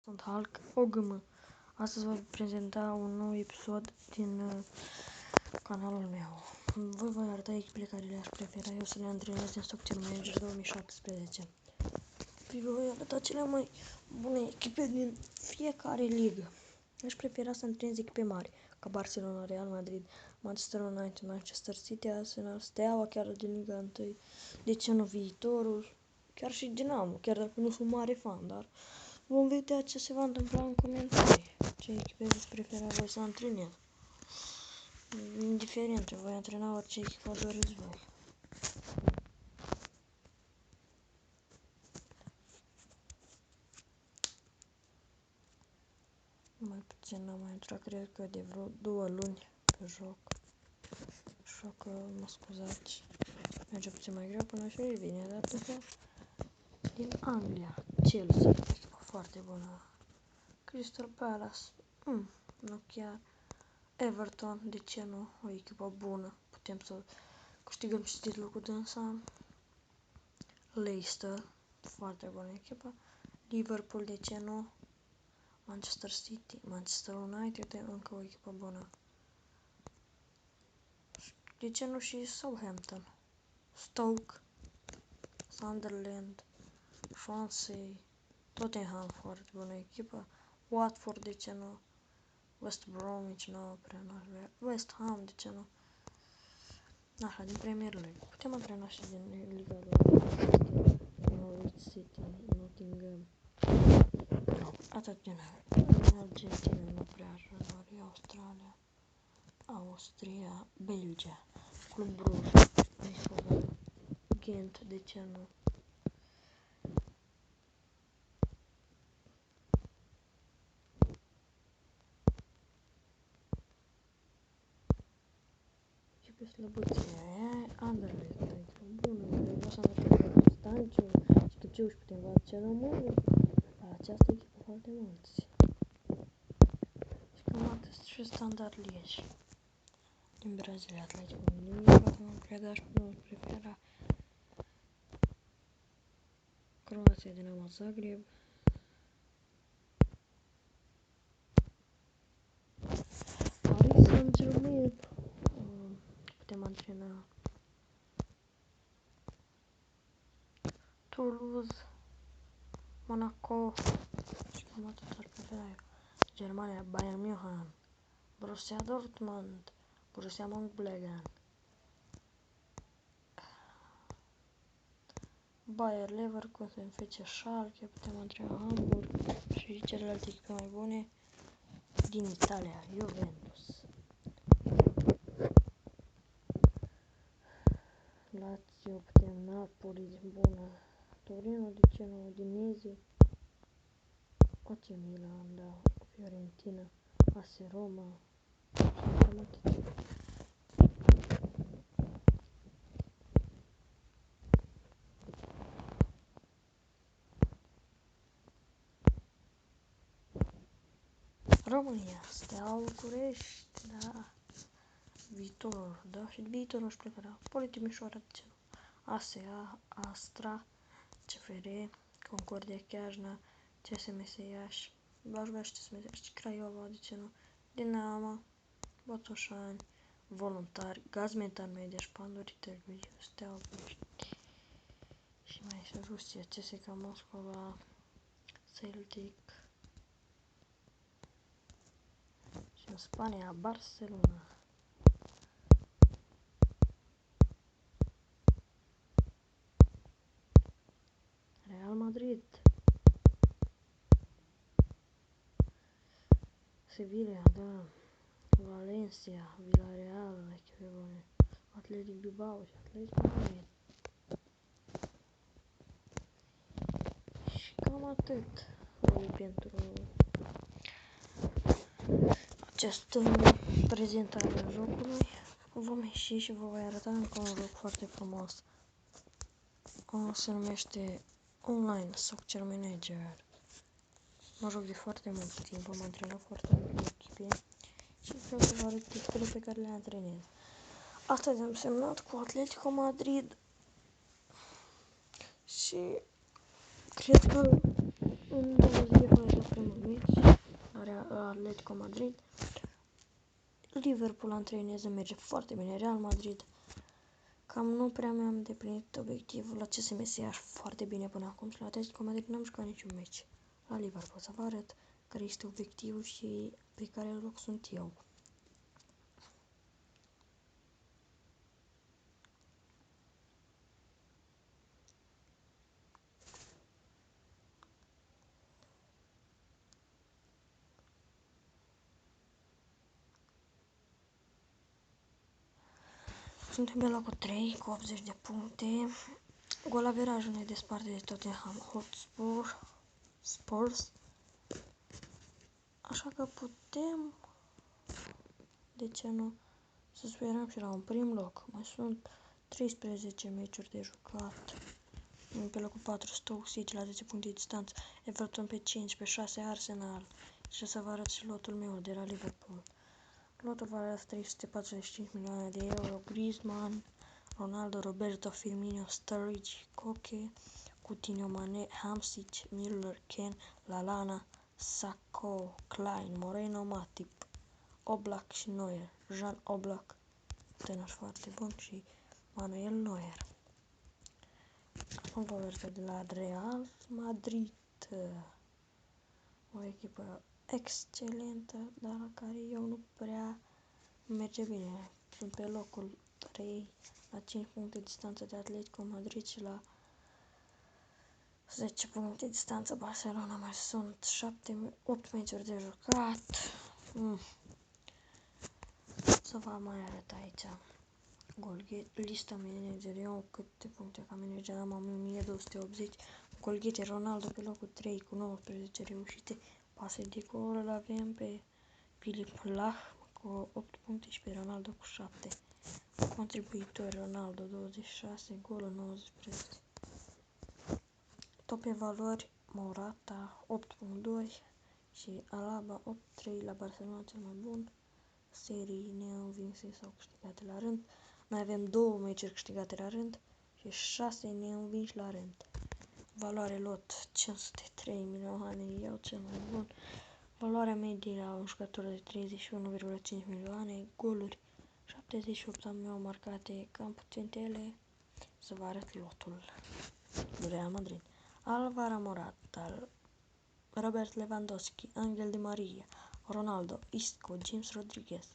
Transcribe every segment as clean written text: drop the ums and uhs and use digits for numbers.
Sunt Hulk OGM. Astăzi voi prezenta un nou episod din canalul meu. Voi arăta echipele care le-aș prefera eu să le antrenez din Soccer Manager 2017. Voi arăta cele mai bune echipe din fiecare ligă. Aș prefera să antrenez echipe mari, ca Barcelona, Real Madrid, Manchester United, Manchester City, Arsenal, Steaua, chiar din Liga 1. De ce nu Viitorul? Chiar și Dinamo, chiar dacă nu sunt mare fan, dar vom vedea ce se va întâmpla în comentarii. Ce echipe veți prefera voi să antrenez. Indiferent, voi antrena orice echipă doriți voi. Mai puțin n-am mai intrat, cred că de vreo 2 luni pe joc. Așa că mă scuzați. Merge puțin mai greu până și vine, dar din Anglia, Chelsea, foarte bună. Crystal Palace, nu chiar. Everton, de ce nu? O echipă bună. Putem să câștigăm și titlul cu dânsa. Leicester, foarte bună echipă. Liverpool, de ce nu? Manchester City, Manchester United, încă o echipă bună. De ce nu și Southampton? Stoke, Sunderland, Swansea, Tottenham, foarte bună echipă. Watford, de ce nu? West Bromwich, nu prea n-aș vrea. West Ham, de ce nu? Așa, din Premier League. Putem antrena și din Liga 2, Norwich City, Nottingham. Atât din Argentina, nu prea aș vrea. Australia, Austria, Belgia, Club Brugge, Eindhoven, Ghent, de ce nu? Și pe slăbuție, Anderlecht, adică bună, vreau să arăt Constanciu, Ștuciu și putem vedea ce rămâne la această echipă foarte mulți. Și cam atât și Standard Liege. Din Brazilia, Atletico Mineiro, nu cred, aș prefera Croația, Dinamo Zagreb, Paris Saint-Germain, putem antrena Toulouse, Monaco și cam atât aș prefera eu. Germania, Bayern München, Borussia Dortmund, Borussia Mönchengladbach, Bayer Leverkusen, FC Schalke, putem antrena Hamburg și celelalte echipe mai bune din Italia, Juventus, Lazio, putem Napoli, bună, Torino, de ce nu, Udinese, AC Milan, da, Fiorentina, AS Roma, cam atât. România, Steaua București, da, Viitorul, da, și Viitorul își prefera, Poli Timișoara, de ce nu, ASEA, Astra, CFR, Concordia Chiajna, CSMS Iași, Blaș CSMS Iași, Craiova, de ce nu, Dinamo, Botoșani, Voluntari, Gazmetan Mediaș, Panduri Târgu Jiu, Steaua București și mai și Rusia, CSKA Moscova, Celtic și în Spania, Barcelona. Real Madrid, Sevilla, da, Valencia, Villarreal, echipe bune, Athletic Bilbao și Athletic Madrid. Și cam atât pentru această prezentare a jocului. Vom ieși și vă voi arăta încă un joc foarte frumos. Se numește Online Soccer Manager. Mă joc de foarte mult timp, am antrenat foarte multe echipe și vreau să vă arăt echipele pe care le antrenez. Astăzi am semnat cu Atletico Madrid și cred că în 2 zile până să Atletico Madrid. Liverpool antreneze, merge foarte bine. Real Madrid, cam nu prea mi-am îndeplinit obiectivul. La CSMS Iași foarte bine până acum și la Atletico Madrid n-am jucat niciun meci. La Liverpool să vă arăt care este obiectivul și pe care loc sunt eu. Suntem pe locul 3 cu 80 de puncte. Golaverajul ne desparte de Tottenham Hotspur Spurs. Așa că putem, de ce nu, să sperăm și la un prim loc. Mai sunt 13 meciuri de jucat. Pe locul 4 Stoke City la 10 puncte distanță. Everton pe 5, pe 6 Arsenal. Și să vă arăt și lotul meu de la Liverpool. Lotul valorează 345 milioane de euro. Griezmann, Ronaldo, Roberto, Firmino, Sturridge, Koke, Coutinho, Mane, Hamsik, Müller, Ken, Lallana, Sakho, Klein, Moreno, Matip, Oblak și Neuer. Jean Oblak, tânăr foarte bun, și Manuel Neuer. Acum povestea de la Real Madrid. O echipă excelentă, dar la care eu nu prea merge bine. Sunt pe locul 3 la 5 puncte distanță de Atletico Madrid și la 10 puncte distanță Barcelona. Mai sunt 8 meciuri de jucat. Să vă mai arăt aici Golgate, lista manager. Eu câte puncte ca manager am 1280. Golgate, Ronaldo pe locul 3 cu 19 reușite pase de gol. Îl avem pe Philip Lahm cu 8 puncte și pe Ronaldo cu 7. Contribuitori Ronaldo 26, golul 19. Top evaluări Morata 8.2 și Alaba 8.3 la Barcelona cel mai bun. Serii neînvinse sau câștigate la rând. Noi avem 2 meciuri câștigate la rând și 6 neînvinși la rând. Valoare lot 503 milioane, eu cel mai bun. Valoarea medie la un jucător de 31,5 milioane. Goluri 78 am eu marcate, cam puțintele. Să vă arăt lotul lui Real Madrid. Alvaro Morata, Robert Lewandowski, Angel Di Maria, Ronaldo, Isco, James Rodriguez,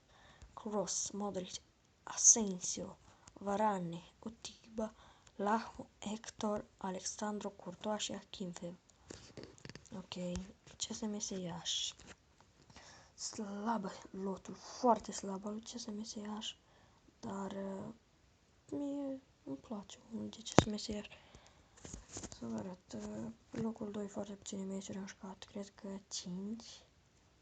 Kroos, Modric, Asensio, Varane, Utiba, Lahm, Hector, Alexandru Courtois și Akinfev. Ok, CSMS Iași. Slabă lotul, foarte slab al CSMS Iași, dar mie îmi place unul de CSMS Iași. Să vă arăt, pe locul 2 foarte puține meciuri am jucat, cred că 5,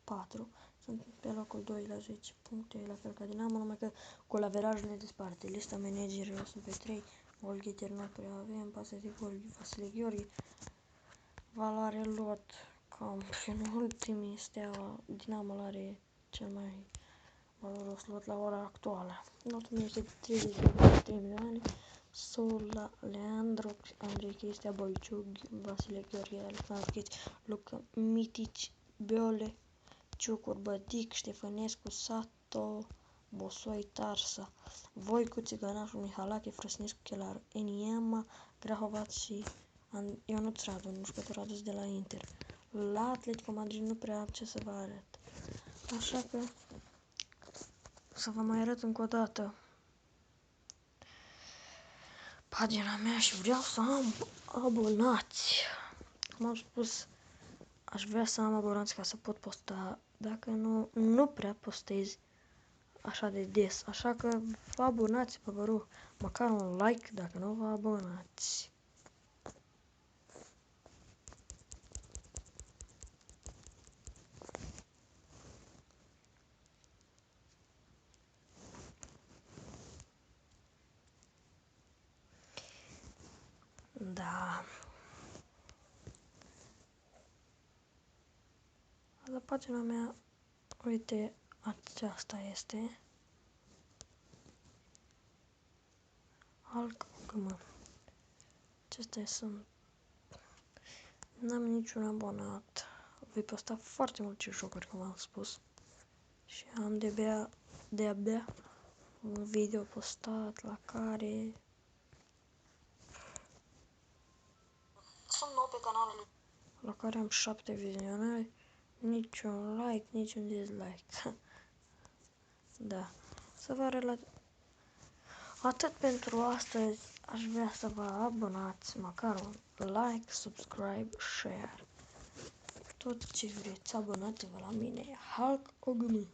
4. Sunt pe locul 2 la 10 puncte, la fel ca Dinamo, numai că golaverajul ne desparte. Lista managerilor sunt pe 3, golgheter nu prea avem, pase de gol Vasile Gheorghe. Valoare lot, cam și în ultimii Steaua, Dinamo are cel mai valoros lot la ora actuală. Lotul meu este de 33 milioane. Sola, Leandro, Andrei Cristea, Boiciug, Vasile Gheorghe, Alexandru Cheț, Luca Mitici, Beole, Ciucur, Bădic, Ștefănescu, Sato, Bosoi, Tarsa, Voicu, Țigănașul, Mihalache, Frăsnescu, Chelaru, Eniema, Grahovac și Ionuț Radu, un jucător adus de la Inter. La Atletico Madrid nu prea am ce să vă arăt. Așa că să vă mai arăt încă o dată pagina mea și vreau să am abonați. Cum am spus, aș vrea să am abonați ca să pot posta. Dacă nu, nu prea postez așa de des. Așa că vă abonați, vă rog, măcar un like dacă nu vă abonați. Da. La pagina mea, uite, aceasta este. Alcămă. Acestea sunt. N-am niciun abonat. voi posta foarte multe jocuri, cum am spus. Și am de-abia un video postat la care Sunt nou pe canalul. La care am 7 vizionări, niciun like, niciun dislike. Da. Să vă arăt atât pentru astăzi. Aș vrea să vă abonați, măcar un like, subscribe, share. Tot ce vreți, abonați-vă la mine. Hulk OGM.